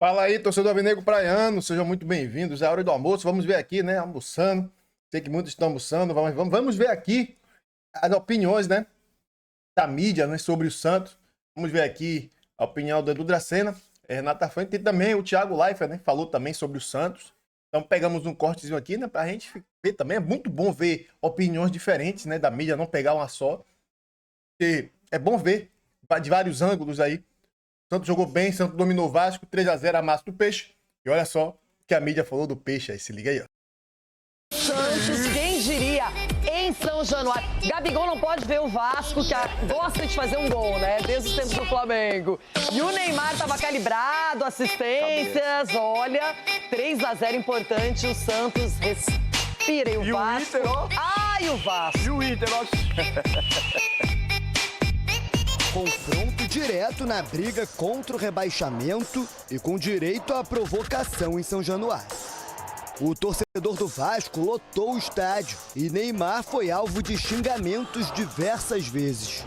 Fala aí, torcedor alvinegro praiano, sejam muito bem-vindos. É a hora do almoço, vamos ver aqui, né, almoçando. Sei que muitos estão almoçando, vamos ver aqui as opiniões, né, da mídia, né, sobre o Santos. Vamos ver aqui a opinião do Edu Dracena, Renata Fante e também o Thiago Leifert, né, falou também sobre o Santos. Então pegamos um cortezinho aqui, né, pra gente ver também. É muito bom ver opiniões diferentes, né, da mídia, não pegar uma só. Porque é bom ver de vários ângulos aí. O Santos jogou bem, o Santos dominou o Vasco, 3-0 a massa do Peixe. E olha só o que a mídia falou do Peixe aí, se liga aí, ó. Santos, quem diria, em São Januário. Gabigol não pode ver o Vasco, que gosta de fazer um gol, né? Desde os tempos do Flamengo. E o Neymar tava calibrado, assistências, olha, 3-0 importante, o Santos respira e o Vasco... O Inter, ó. Ai, o Vasco! E o Inter, ó. Confronto direto na briga contra o rebaixamento e com direito à provocação em São Januário. O torcedor do Vasco lotou o estádio e Neymar foi alvo de xingamentos diversas vezes.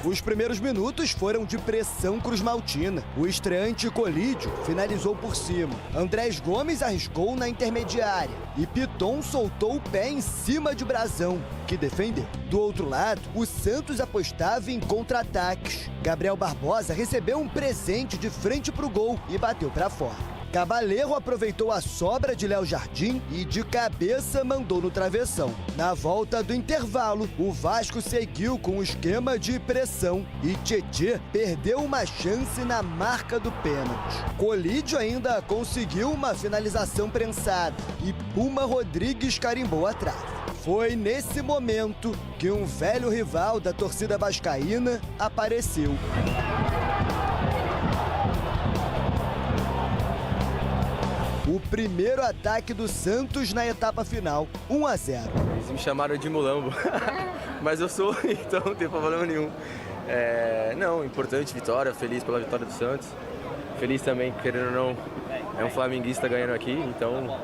Os primeiros minutos foram de pressão cruzmaltina. O estreante Colídio finalizou por cima. Andrés Gomes arriscou na intermediária. E Piton soltou o pé em cima de Brazão, que defendeu. Do outro lado, o Santos apostava em contra-ataques. Gabriel Barbosa recebeu um presente de frente para o gol e bateu para fora. Cabaleiro aproveitou a sobra de Léo Jardim e de cabeça mandou no travessão. Na volta do intervalo, o Vasco seguiu com o esquema de pressão e Tietê perdeu uma chance na marca do pênalti. Colídio ainda conseguiu uma finalização prensada e Puma Rodrigues carimbou a trave. Foi nesse momento que um velho rival da torcida vascaína apareceu. O primeiro ataque do Santos na etapa final, 1-0. Eles me chamaram de mulambo, mas eu sou, então não tem problema nenhum. Não, importante vitória, feliz pela vitória do Santos. Feliz também, querendo ou não, é um flamenguista ganhando aqui, então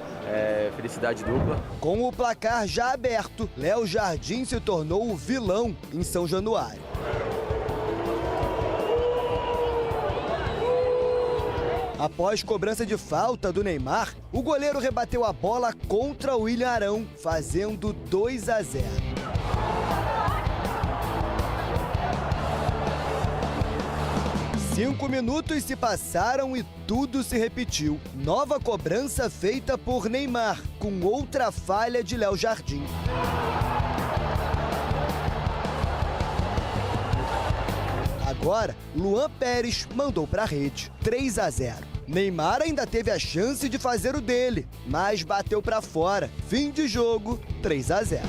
felicidade dupla. Com o placar já aberto, Léo Jardim se tornou o vilão em São Januário. Após cobrança de falta do Neymar, o goleiro rebateu a bola contra o William Arão, fazendo 2-0. Cinco minutos se passaram e tudo se repetiu. Nova cobrança feita por Neymar, com outra falha de Léo Jardim. Agora, Luan Pérez mandou para a rede, 3-0. Neymar ainda teve a chance de fazer o dele, mas bateu para fora. Fim de jogo, 3-0.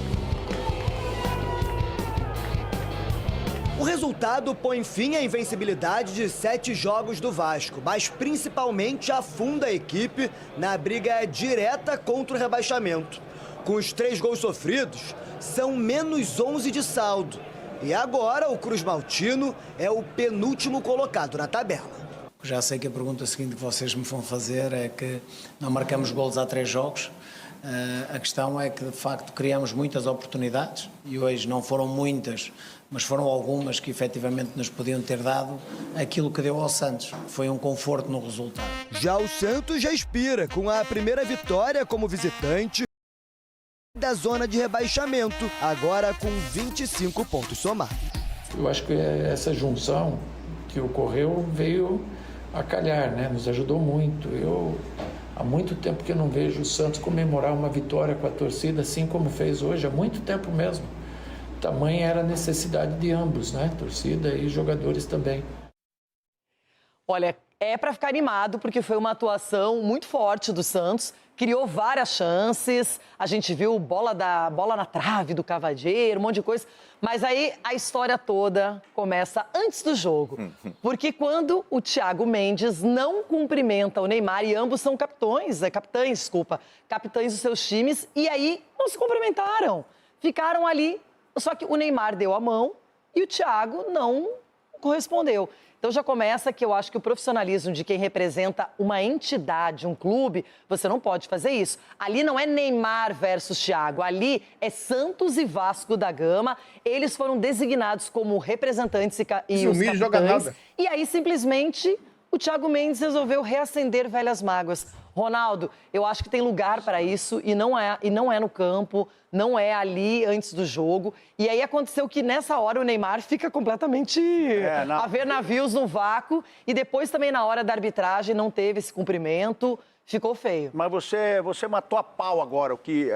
O resultado põe fim à invencibilidade de 7 jogos do Vasco, mas principalmente afunda a equipe na briga direta contra o rebaixamento. Com os 3 gols sofridos, são menos 11 de saldo. E agora o cruzmaltino é o penúltimo colocado na tabela. Já sei que a pergunta seguinte que vocês me vão fazer é que não marcamos golos há 3 jogos. A questão é que, de facto, criamos muitas oportunidades e hoje não foram muitas, mas foram algumas que efetivamente nos podiam ter dado aquilo que deu ao Santos. Foi um conforto no resultado. Já o Santos respira com a primeira vitória como visitante da zona de rebaixamento, agora com 25 pontos somados. Eu acho que essa junção que ocorreu veio a calhar, né? Nos ajudou muito. Eu há muito tempo que eu não vejo o Santos comemorar uma vitória com a torcida assim como fez hoje, há muito tempo mesmo. Tamanha era a necessidade de ambos, né? Torcida e jogadores também. Olha, é para ficar animado, porque foi uma atuação muito forte do Santos, criou várias chances, a gente viu bola na trave do Cavadeiro, um monte de coisa, mas aí a história toda começa antes do jogo, porque quando o Thiago Mendes não cumprimenta o Neymar, e ambos são capitães dos seus times, e aí não se cumprimentaram, ficaram ali, só que o Neymar deu a mão e o Thiago não correspondeu. Então já começa que eu acho que o profissionalismo de quem representa uma entidade, um clube, você não pode fazer isso. Ali não é Neymar versus Thiago, ali é Santos e Vasco da Gama. Eles foram designados como representantes e os capitães. Joga nada. E aí simplesmente o Thiago Mendes resolveu reacender velhas mágoas. Ronaldo, eu acho que tem lugar para isso e não é no campo, não é ali antes do jogo. E aí aconteceu que nessa hora o Neymar fica completamente a ver navios no vácuo e depois também na hora da arbitragem não teve esse cumprimento, ficou feio. Mas você matou a pau agora, o que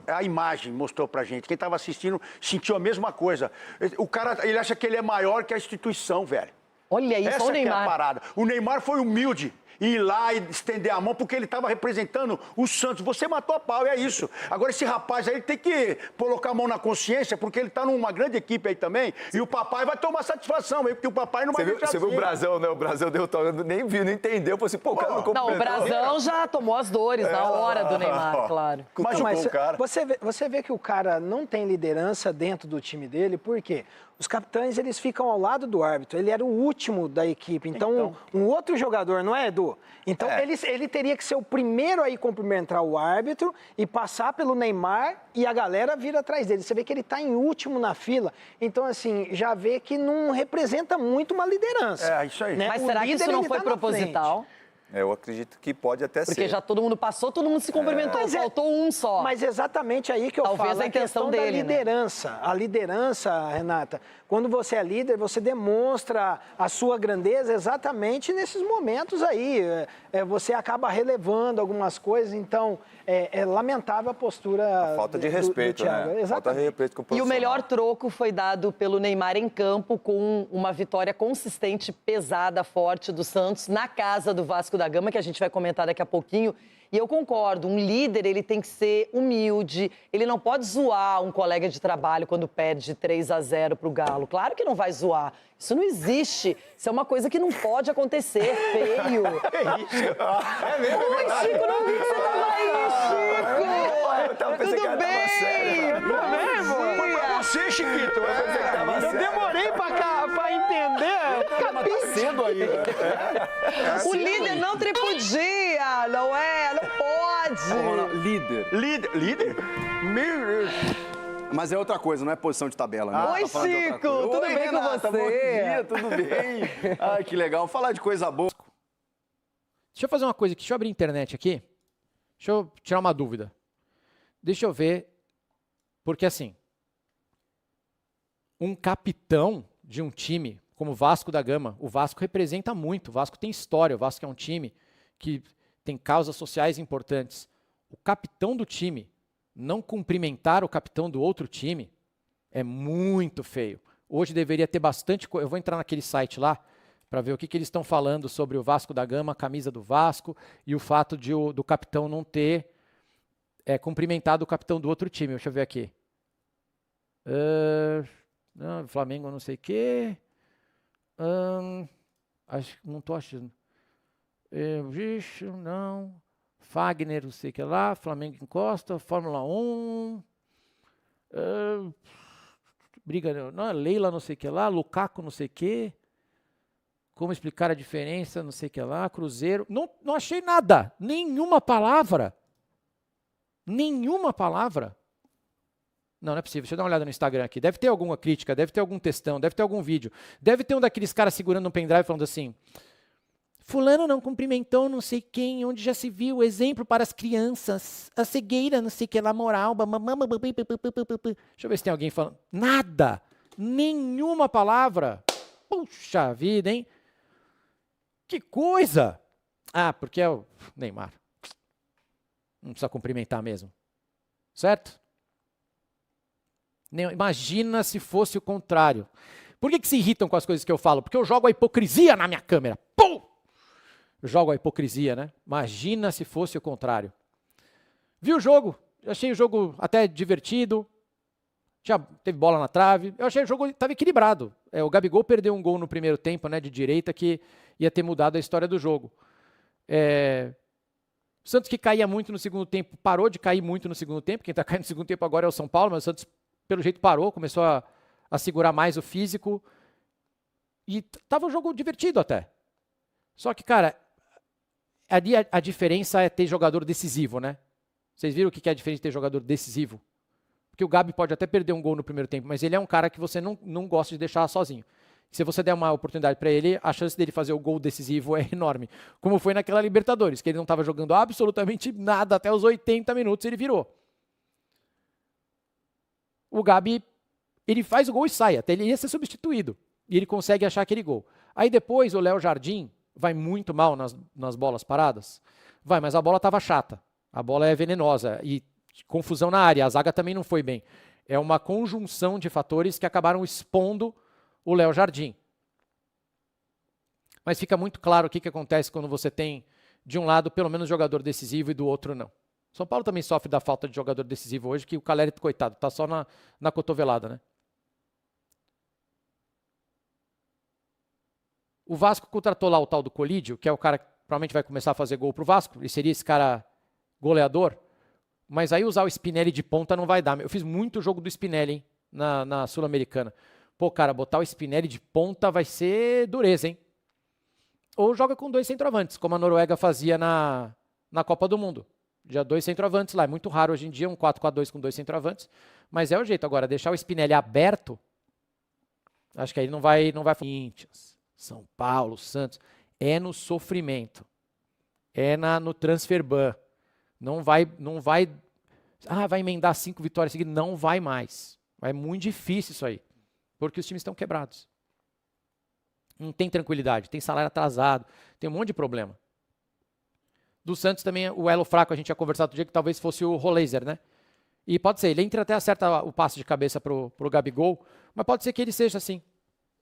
a imagem mostrou pra gente. Quem estava assistindo sentiu a mesma coisa. O cara, ele acha que ele é maior que a instituição, velho. Olha isso, Essa o Neymar. que é a parada. O Neymar foi humilde. Ir lá e estender a mão porque ele estava representando o Santos. Você matou a pau, é isso. Agora esse rapaz aí tem que colocar a mão na consciência porque ele está numa grande equipe aí também e o papai vai tomar satisfação aí, porque o papai não vai deixar Você viu o assim. Brasão, né? O Brasão deu nem viu, não entendeu. Falou assim, pô, o cara não Não, o Brasão já tomou as dores na hora do Neymar, claro. Mas você vê que o cara não tem liderança dentro do time dele, por quê? Os capitães, eles ficam ao lado do árbitro. Ele era o último da equipe. Então, um outro jogador, não é, Edu? Então, ele teria que ser o primeiro a ir cumprimentar o árbitro e passar pelo Neymar e a galera vir atrás dele. Você vê que ele está em último na fila. Então, assim, já vê que não representa muito uma liderança. É, isso aí. Né? Mas O será que líder, isso não ele foi tá na proposital? frente. Eu acredito que pode até ser. Porque já todo mundo passou, todo mundo se cumprimentou, faltou um só. Mas exatamente aí que eu Talvez falo, a intenção dele, da liderança. Né? A liderança, Renata, quando você é líder, você demonstra a sua grandeza exatamente nesses momentos aí. Você acaba relevando algumas coisas, então é lamentável a postura A falta de respeito, do Thiago. né? Falta de respeito com o E o profissional. melhor troco foi dado pelo Neymar em campo com uma vitória consistente, pesada, forte do Santos na casa do Vasco da Gama, que a gente vai comentar daqui a pouquinho. E eu concordo, um líder ele tem que ser humilde, ele não pode zoar um colega de trabalho quando perde 3-0 pro Galo. Claro que não vai zoar, isso não existe, isso é uma coisa que não pode acontecer, feio. É mesmo? Oi, Chico, não vi que você tava aí, Chico! Tudo bem? Foi pra você, Chiquito. Eu demorei pra entender. Cedo aí. O líder não tripudia, não é? Não pode. Líder. Líder? Meu Deus. Mas é outra coisa, não é posição de tabela, né? Oi, Tá falando de outra Chico, coisa. tudo Oi, bem com Renata, você? Bom dia, tudo bem? Ai, que legal. Falar de coisa boa. Deixa eu fazer uma coisa aqui, deixa eu abrir a internet aqui. Deixa eu tirar uma dúvida. Deixa eu ver, porque assim, um capitão de um time como o Vasco da Gama, o Vasco representa muito, o Vasco tem história, o Vasco é um time que tem causas sociais importantes. O capitão do time não cumprimentar o capitão do outro time é muito feio. Hoje deveria ter bastante coisa. Eu vou entrar naquele site lá para ver o que eles estão falando sobre o Vasco da Gama, a camisa do Vasco e o fato do capitão não ter cumprimentado o capitão do outro time. Deixa eu ver aqui. Não, Flamengo não sei o quê. Acho, não estou achando. Vixe, não. Fagner, não sei o que lá. Flamengo encosta. Fórmula 1. Briga, não, Leila, não sei o que lá. Lukaku, não sei o que. Como explicar a diferença, não sei o que lá. Cruzeiro. Não achei nada. Nenhuma palavra. Nenhuma palavra. Não é possível. Deixa eu dar uma olhada no Instagram aqui. Deve ter alguma crítica, deve ter algum textão, deve ter algum vídeo. Deve ter um daqueles caras segurando um pendrive falando assim: fulano não cumprimentou não sei quem, onde já se viu, exemplo para as crianças, a cegueira, não sei o que lá, moral. Deixa eu ver se tem alguém falando. Nada. Nenhuma palavra. Puxa vida, hein? Que coisa. Ah, porque é o Neymar. Não precisa cumprimentar mesmo. Certo? Imagina se fosse o contrário. Por que se irritam com as coisas que eu falo? Porque eu jogo a hipocrisia na minha câmera. Pum! Eu jogo a hipocrisia, né? Imagina se fosse o contrário. Vi o jogo. Eu achei o jogo até divertido. Já teve bola na trave. Eu achei o jogo estava equilibrado. O Gabigol perdeu um gol no primeiro tempo, né, de direita, que ia ter mudado a história do jogo. O Santos, que caía muito no segundo tempo, parou de cair muito no segundo tempo. Quem está caindo no segundo tempo agora é o São Paulo, mas o Santos, pelo jeito, parou, começou a segurar mais o físico. E tava um jogo divertido até. Só que, cara, a diferença é ter jogador decisivo, né? Vocês viram o que é a diferença de ter jogador decisivo? Porque o Gabi pode até perder um gol no primeiro tempo, mas ele é um cara que você não gosta de deixar sozinho. Se você der uma oportunidade para ele, a chance dele fazer o gol decisivo é enorme. Como foi naquela Libertadores, que ele não estava jogando absolutamente nada, até os 80 minutos ele virou. O Gabi, ele faz o gol e sai, até ele ia ser substituído. E ele consegue achar aquele gol. Aí depois o Léo Jardim vai muito mal nas bolas paradas. Vai, mas a bola estava chata. A bola é venenosa e confusão na área. A zaga também não foi bem. É uma conjunção de fatores que acabaram expondo o Léo Jardim. Mas fica muito claro o que acontece quando você tem, de um lado, pelo menos jogador decisivo e do outro não. São Paulo também sofre da falta de jogador decisivo hoje, que o Caleri, coitado, tá só na cotovelada, né? O Vasco contratou lá o tal do Colídio, que é o cara que provavelmente vai começar a fazer gol pro Vasco. Ele seria esse cara goleador. Mas aí usar o Spinelli de ponta não vai dar. Eu fiz muito jogo do Spinelli, hein, na Sul-Americana. Pô, cara, botar o Spinelli de ponta vai ser dureza, hein? Ou joga com 2 centroavantes, como a Noruega fazia na Copa do Mundo. Já 2 centroavantes lá. É muito raro hoje em dia um 4-4-2 com 2 centroavantes. Mas é o jeito. Agora, deixar o Spinelli aberto, acho que aí não vai... Corinthians, São Paulo, Santos, é no sofrimento. É no transfer ban. Não vai... vai emendar 5 vitórias seguidas. Não vai mais. É muito difícil isso aí. Porque os times estão quebrados. Não tem tranquilidade, tem salário atrasado, tem um monte de problema. Do Santos também, o elo fraco, a gente tinha conversado outro dia que talvez fosse o Roleiser, né? E pode ser, ele entra até acerta o passe de cabeça pro Gabigol, mas pode ser que ele seja assim.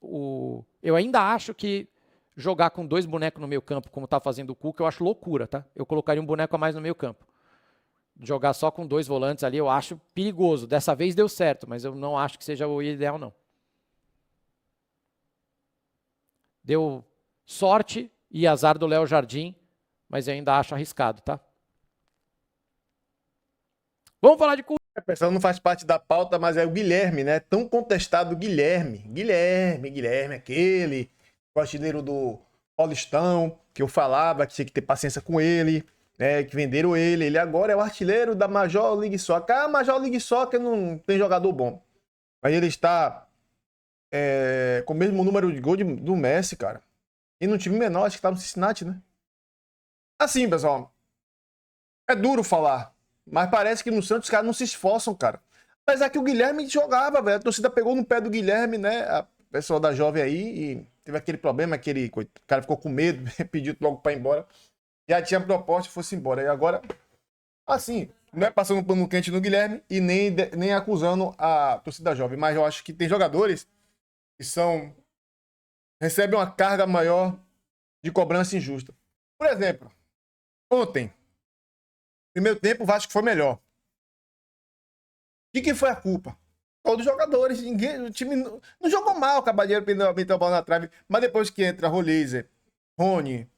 Eu ainda acho que jogar com 2 bonecos no meio campo, como tá fazendo o Cuca, eu acho loucura, tá? Eu colocaria um boneco a mais no meio campo. Jogar só com 2 volantes ali, eu acho perigoso. Dessa vez deu certo, mas eu não acho que seja o ideal, não. Deu sorte e azar do Léo Jardim, mas eu ainda acho arriscado, tá? Vamos falar de Cuca. A pessoa não faz parte da pauta, mas é o Guilherme, né? Tão contestado Guilherme, aquele artilheiro do Paulistão, que eu falava que tinha que ter paciência com ele, né? Que venderam ele. Ele agora é o artilheiro da Major League Soccer. A Major League Soccer não tem jogador bom. Mas ele está com o mesmo número de gol do Messi, cara. E no time menor, acho que tá no Cincinnati, né? Assim, pessoal. É duro falar. Mas parece que no Santos os caras não se esforçam, cara. Apesar que o Guilherme jogava, velho. A torcida pegou no pé do Guilherme, né? A pessoa da Jovem aí. E teve aquele problema, o cara ficou com medo, pediu logo pra ir embora. Já tinha proposta e fosse embora. E agora, assim, não é passando pano quente no Guilherme e nem acusando a torcida jovem. Mas eu acho que tem jogadores que recebem uma carga maior de cobrança injusta. Por exemplo, ontem, primeiro tempo, o Vasco foi melhor. De quem foi a culpa? Todos os jogadores. O time não jogou mal, o Cabalheiro meteu a bola na trave. Mas depois que entra Roleiser, Rony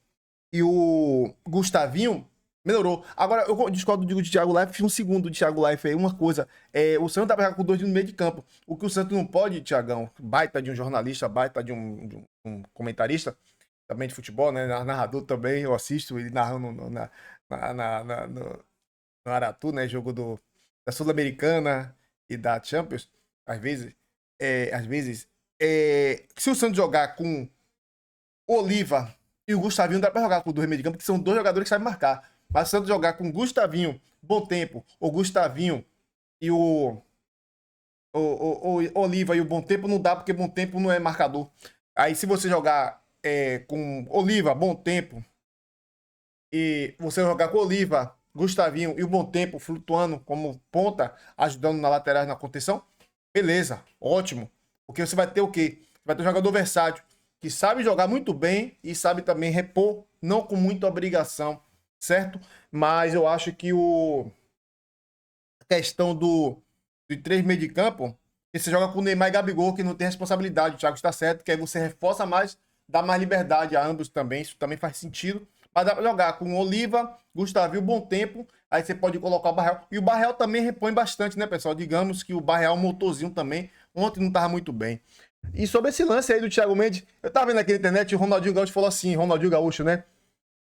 e o Gustavinho, melhorou. Agora, eu discordo do Thiago Leifert, um segundo de Thiago Leifert aí, uma coisa. O Santos tá jogando com 2 no meio de campo. O que o Santos não pode, Thiagão, baita de um jornalista, baita de um comentarista, também de futebol, né? Narrador também, eu assisto ele narrando no Aratu, né? Jogo da Sul-Americana e da Champions. Às vezes, se o Santos jogar com o Oliva e o Gustavinho, dá pra jogar com 2 meio de campo, que são 2 jogadores que sabem marcar. Mas se o Santos jogar com o Gustavinho, Bom Tempo, o Gustavinho e o Oliva e o Bom Tempo, não dá, porque Bom Tempo não é marcador. Aí se você jogar com Oliva, Bom Tempo, e você jogar com Oliva, Gustavinho e o Bom Tempo flutuando como ponta, ajudando na lateral na contenção, beleza, ótimo. Porque você vai ter o quê? Você vai ter um jogador versátil, que sabe jogar muito bem e sabe também repor, não com muita obrigação, certo? Mas eu acho que a questão de 3 meio de campo, que você joga com o Neymar e Gabigol, que não tem responsabilidade, o Thiago está certo, que aí você reforça mais, dá mais liberdade a ambos também, isso também faz sentido. Mas dá pra jogar com Oliva, Gustavinho, Bom Tempo, aí você pode colocar o Barreal. E o Barreal também repõe bastante, né, pessoal? Digamos que o Barreal é um motorzinho também. Ontem não tava muito bem. E sobre esse lance aí do Thiago Mendes, eu tava vendo aqui na internet, o Ronaldinho Gaúcho falou assim, Ronaldinho Gaúcho, né?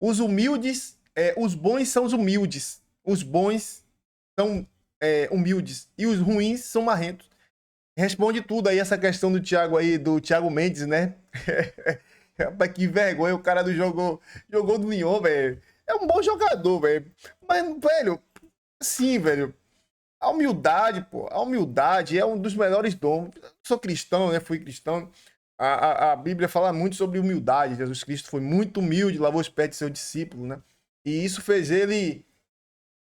Os humildes, os bons são os humildes. Os bons são humildes. E os ruins são marrentos. Responde tudo aí essa questão do Thiago Mendes, né? Rapaz, que vergonha, o cara jogou do Lyon, velho. É um bom jogador, velho. Mas, velho, sim, velho. A humildade, pô, a humildade é um dos melhores dons. Sou cristão, né? Fui cristão. A Bíblia fala muito sobre humildade. Jesus Cristo foi muito humilde, lavou os pés de seu discípulo, né? E isso fez ele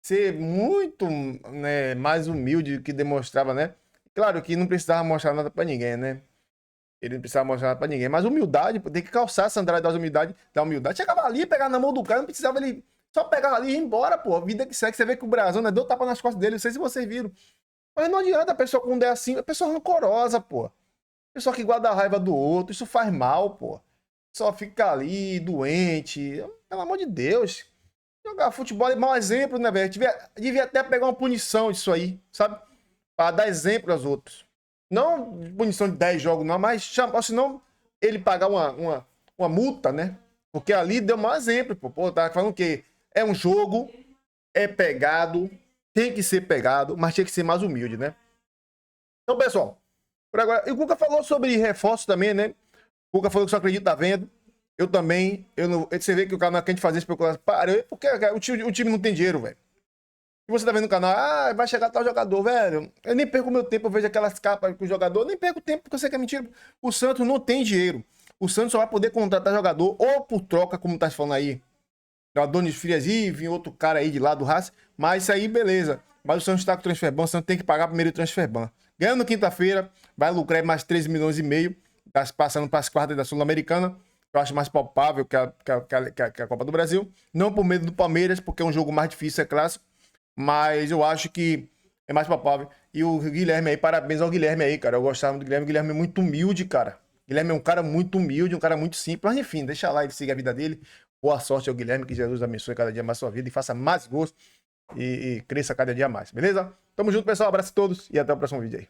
ser muito, né, mais humilde do que demonstrava, né? Claro que não precisava mostrar nada pra ninguém, né? Ele não precisava mostrar nada pra ninguém. Mas humildade, pô, tem que calçar a sandália da humildade. Chegava ali, pegava na mão do cara, não precisava ele só pegar ali e ir embora, pô. A vida que segue, você vê que o Brasão, né, deu tapa nas costas dele, não sei se vocês viram. Mas não adianta a pessoa quando é assim, a pessoa rancorosa, pô. Pessoa que guarda a raiva do outro, isso faz mal, pô. Só fica ali, doente. Pelo amor de Deus. Jogar futebol é mau exemplo, né, velho? Devia até pegar uma punição disso aí, sabe? Pra dar exemplo aos outros. Não punição de 10 jogos, não, mas senão ele pagar uma multa, né? Porque ali deu mau exemplo, pô. Pô, tá falando que é um jogo, é pegado, tem que ser pegado, mas tinha que ser mais humilde, né? Então, pessoal, por agora. E o Cuca falou sobre reforço também, né? O Cuca falou que só acredita tá vendo. Eu também. Você vê que o canal quer fazer especulação. Para, porque o time não tem dinheiro, velho. E você tá vendo no canal, vai chegar tal jogador, velho. Eu nem perco meu tempo, eu vejo aquelas capas com o jogador, eu nem perco tempo, porque eu sei que é mentira. O Santos não tem dinheiro. O Santos só vai poder contratar jogador ou por troca, como tá falando aí. Adonis Frias e vir outro cara aí de lá do Racing. Mas isso aí, beleza. Mas o Santos tá com o transferban, o Santos tem que pagar primeiro o transferban. Ganhando quinta-feira, vai lucrar mais 13 milhões e meio, passando para as quartas da Sul-Americana. Eu acho mais palpável que a Copa do Brasil. Não por medo do Palmeiras, porque é um jogo mais difícil, é clássico. Mas eu acho que é mais palpável. E o Guilherme aí, parabéns ao Guilherme aí, cara. Eu gostava do Guilherme. O Guilherme é muito humilde, cara. O Guilherme é um cara muito humilde, um cara muito simples. Mas enfim, deixa lá, ele siga a vida dele. Boa sorte ao Guilherme, que Jesus abençoe cada dia mais sua vida e faça mais gosto e cresça cada dia mais, beleza? Tamo junto, pessoal. Abraço a todos e até o próximo vídeo aí.